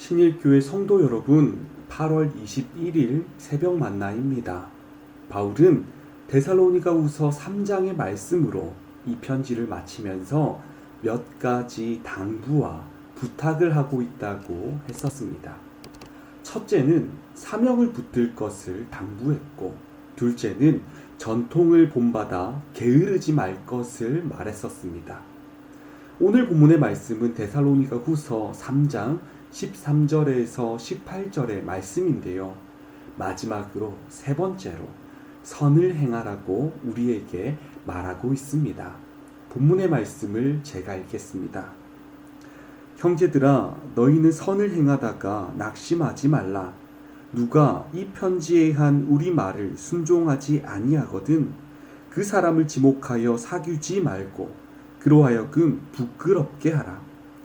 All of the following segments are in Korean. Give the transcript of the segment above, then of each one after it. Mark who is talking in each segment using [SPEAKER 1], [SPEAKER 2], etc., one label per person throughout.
[SPEAKER 1] 신일교회 성도 여러분, 8월 21일 새벽 만나입니다. 바울은 데살로니가후서 3장의 말씀으로 이 편지를 마치면서 몇 가지 당부와 부탁을 하고 있다고 했었습니다. 첫째는 사명을 붙들 것을 당부했고, 둘째는 전통을 본받아 게으르지 말 것을 말했었습니다. 오늘 본문의 말씀은 데살로니가후서 3장 13절에서 18절의 말씀인데요. 마지막으로 세 번째로 선을 행하라고 우리에게 말하고 있습니다. 본문의 말씀을 제가 읽겠습니다. 형제들아, 너희는 선을 행하다가 낙심하지 말라. 누가 이 편지에 한 우리 말을 순종하지 아니하거든 그 사람을 지목하여 사귀지 말고 그로 하여금 부끄럽게 하라.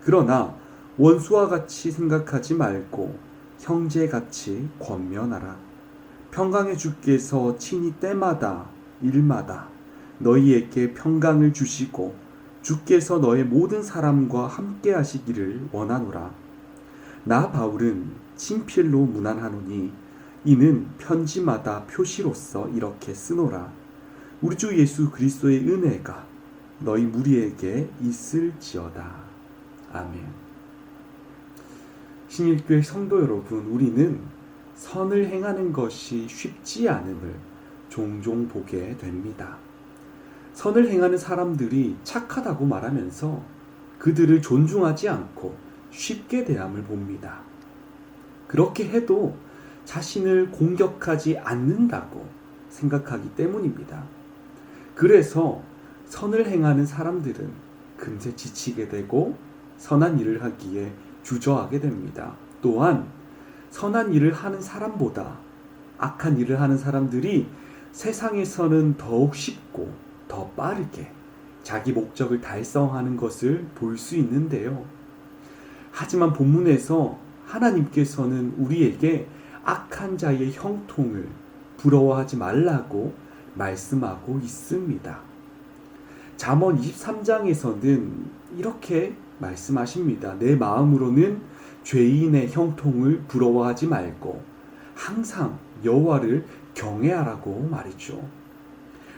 [SPEAKER 1] 그러나 원수와 같이 생각하지 말고 형제같이 권면하라. 평강의 주께서 친히 때마다 일마다 너희에게 평강을 주시고 주께서 너의 모든 사람과 함께 하시기를 원하노라. 나 바울은 친필로 문안하노니 이는 편지마다 표시로서 이렇게 쓰노라. 우리 주 예수 그리스도의 은혜가 너희 무리에게 있을지어다. 아멘. 신일교회 성도 여러분, 우리는 선을 행하는 것이 쉽지 않음을 종종 보게 됩니다. 선을 행하는 사람들이 착하다고 말하면서 그들을 존중하지 않고 쉽게 대함을 봅니다. 그렇게 해도 자신을 공격하지 않는다고 생각하기 때문입니다. 그래서 선을 행하는 사람들은 금세 지치게 되고 선한 일을 하기에 주저하게 됩니다. 또한 선한 일을 하는 사람보다 악한 일을 하는 사람들이 세상에서는 더욱 쉽고 더 빠르게 자기 목적을 달성하는 것을 볼 수 있는데요. 하지만 본문에서 하나님께서는 우리에게 악한 자의 형통을 부러워하지 말라고 말씀하고 있습니다. 잠언 23장에서는 이렇게 말씀하십니다. 내 마음으로는 죄인의 형통을 부러워하지 말고 항상 여호와를 경외하라고 말이죠.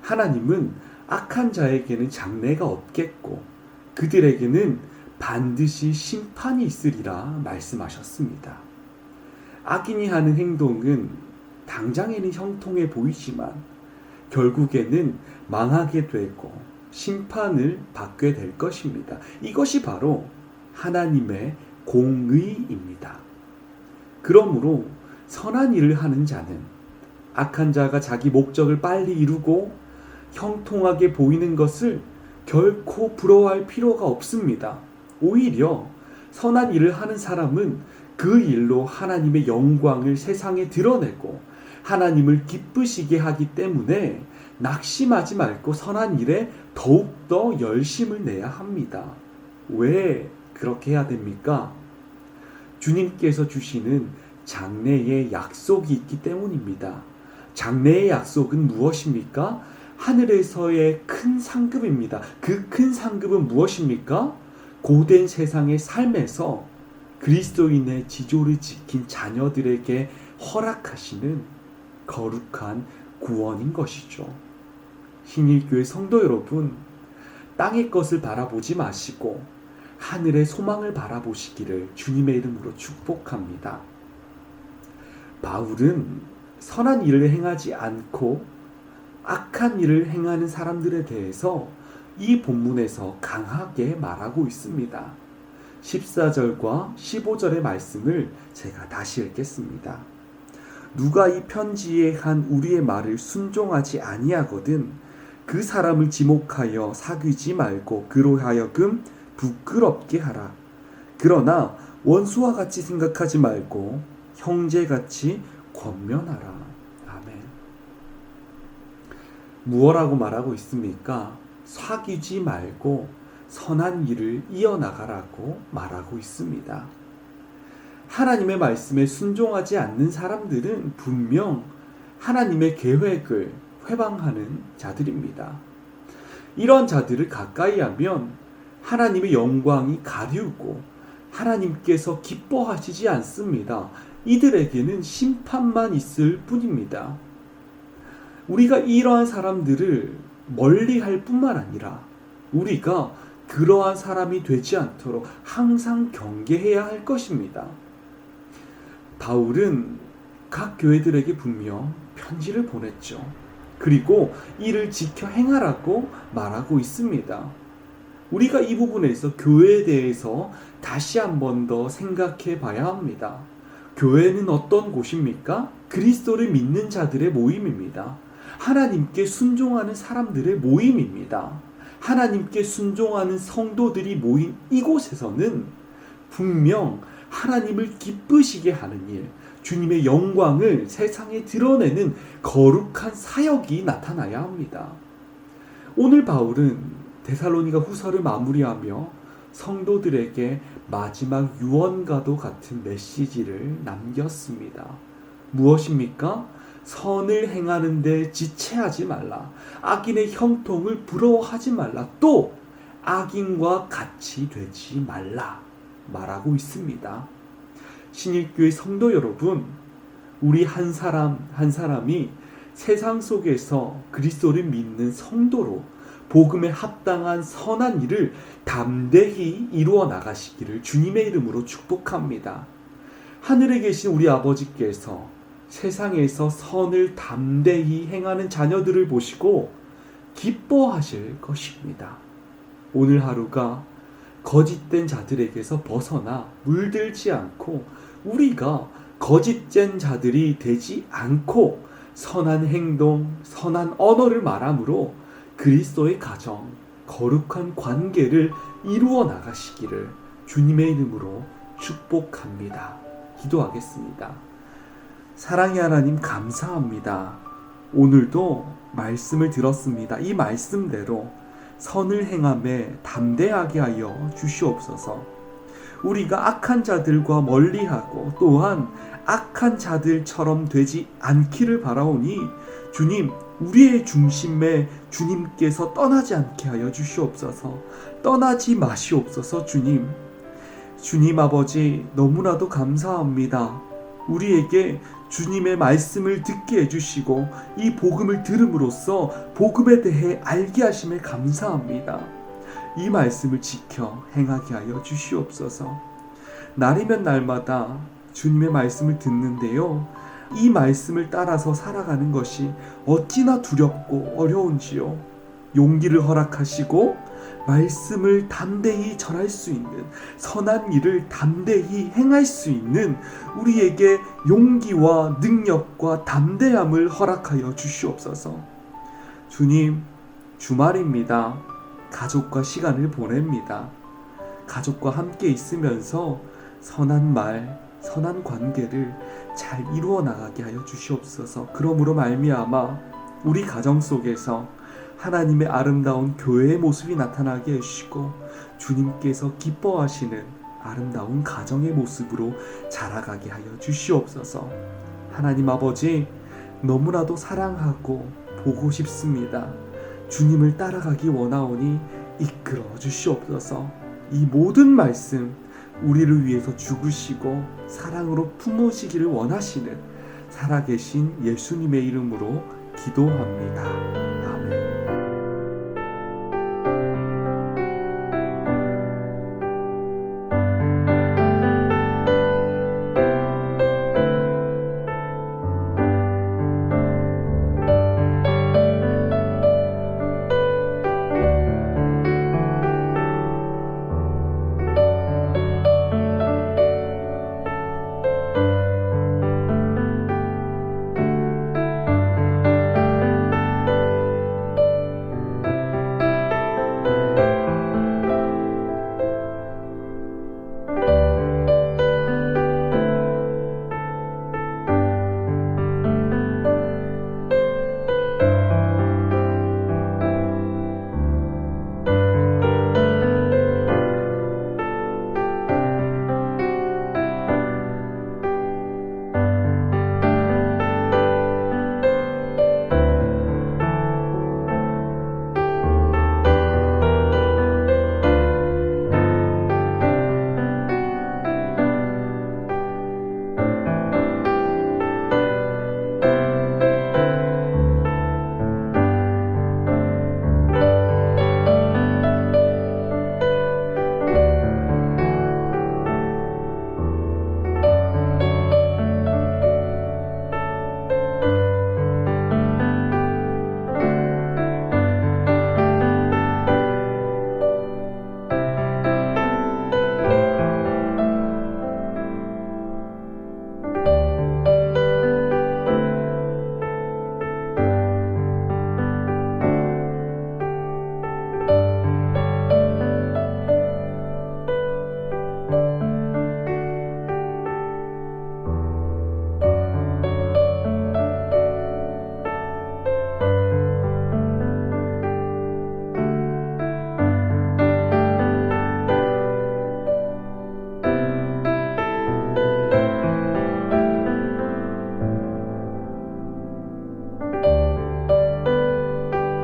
[SPEAKER 1] 하나님은 악한 자에게는 장래가 없겠고 그들에게는 반드시 심판이 있으리라 말씀하셨습니다. 악인이 하는 행동은 당장에는 형통해 보이지만 결국에는 망하게 되고 심판을 받게 될 것입니다. 이것이 바로 하나님의 공의입니다. 그러므로 선한 일을 하는 자는 악한 자가 자기 목적을 빨리 이루고 형통하게 보이는 것을 결코 부러워할 필요가 없습니다. 오히려 선한 일을 하는 사람은 그 일로 하나님의 영광을 세상에 드러내고 하나님을 기쁘시게 하기 때문에 낙심하지 말고 선한 일에 더욱더 열심을 내야 합니다. 왜 그렇게 해야 됩니까? 주님께서 주시는 장래의 약속이 있기 때문입니다. 장래의 약속은 무엇입니까? 하늘에서의 큰 상급입니다. 그 큰 상급은 무엇입니까? 고된 세상의 삶에서 그리스도인의 지조를 지킨 자녀들에게 허락하시는 거룩한 구원인 것이죠. 신일교회 성도 여러분, 땅의 것을 바라보지 마시고 하늘의 소망을 바라보시기를 주님의 이름으로 축복합니다. 바울은 선한 일을 행하지 않고 악한 일을 행하는 사람들에 대해서 이 본문에서 강하게 말하고 있습니다. 14절과 15절의 말씀을 제가 다시 읽겠습니다. 누가 이 편지에 한 우리의 말을 순종하지 아니하거든 그 사람을 지목하여 사귀지 말고 그로 하여금 부끄럽게 하라. 그러나 원수와 같이 생각하지 말고 형제같이 권면하라. 아멘. 무엇라고 말하고 있습니까? 사귀지 말고 선한 일을 이어나가라고 말하고 있습니다. 하나님의 말씀에 순종하지 않는 사람들은 분명 하나님의 계획을 회방하는 자들입니다. 이런 자들을 가까이 하면 하나님의 영광이 가리우고 하나님께서 기뻐하시지 않습니다. 이들에게는 심판만 있을 뿐입니다. 우리가 이러한 사람들을 멀리할 뿐만 아니라 우리가 그러한 사람이 되지 않도록 항상 경계해야 할 것입니다. 바울은 각 교회들에게 분명 편지를 보냈죠. 그리고 이를 지켜 행하라고 말하고 있습니다. 우리가 이 부분에서 교회에 대해서 다시 한 번 더 생각해 봐야 합니다. 교회는 어떤 곳입니까? 그리스도를 믿는 자들의 모임입니다. 하나님께 순종하는 사람들의 모임입니다. 하나님께 순종하는 성도들이 모인 이곳에서는 분명 하나님을 기쁘시게 하는 일, 주님의 영광을 세상에 드러내는 거룩한 사역이 나타나야 합니다. 오늘 바울은 데살로니가 후서를 마무리하며 성도들에게 마지막 유언과도 같은 메시지를 남겼습니다. 무엇입니까? 선을 행하는 데 지체하지 말라. 악인의 형통을 부러워하지 말라. 또 악인과 같이 되지 말라 말하고 있습니다. 신일교회 성도 여러분, 우리 한 사람 한 사람이 세상 속에서 그리스도를 믿는 성도로 복음에 합당한 선한 일을 담대히 이루어 나가시기를 주님의 이름으로 축복합니다. 하늘에 계신 우리 아버지께서 세상에서 선을 담대히 행하는 자녀들을 보시고 기뻐하실 것입니다. 오늘 하루가 거짓된 자들에게서 벗어나 물들지 않고 우리가 거짓된 자들이 되지 않고 선한 행동, 선한 언어를 말함으로 그리스도의 가정, 거룩한 관계를 이루어 나가시기를 주님의 이름으로 축복합니다. 기도하겠습니다. 사랑의 하나님 감사합니다. 오늘도 말씀을 들었습니다. 이 말씀대로 선을 행함에 담대하게 하여 주시옵소서. 우리가 악한 자들과 멀리하고 또한 악한 자들처럼 되지 않기를 바라오니 주님, 우리의 중심에 주님께서 떠나지 않게 하여 주시옵소서. 떠나지 마시옵소서. 주님 아버지 너무나도 감사합니다. 우리에게 주님의 말씀을 듣게 해주시고 이 복음을 들음으로써 복음에 대해 알게 하심에 감사합니다. 이 말씀을 지켜 행하게 하여 주시옵소서. 날이면 날마다 주님의 말씀을 듣는데요, 이 말씀을 따라서 살아가는 것이 어찌나 두렵고 어려운지요. 용기를 허락하시고 말씀을 담대히 전할 수 있는, 선한 일을 담대히 행할 수 있는 우리에게 용기와 능력과 담대함을 허락하여 주시옵소서. 주님, 주말입니다. 가족과 시간을 보냅니다. 가족과 함께 있으면서 선한 말, 선한 관계를 잘 이루어 나가게 하여 주시옵소서. 그러므로 말미암아 우리 가정 속에서 하나님의 아름다운 교회의 모습이 나타나게 해주시고 주님께서 기뻐하시는 아름다운 가정의 모습으로 자라가게 하여 주시옵소서. 하나님 아버지, 너무나도 사랑하고 보고 싶습니다. 주님을 따라가기 원하오니 이끌어 주시옵소서. 이 모든 말씀 우리를 위해서 죽으시고 사랑으로 품으시기를 원하시는 살아계신 예수님의 이름으로 기도합니다. 아멘.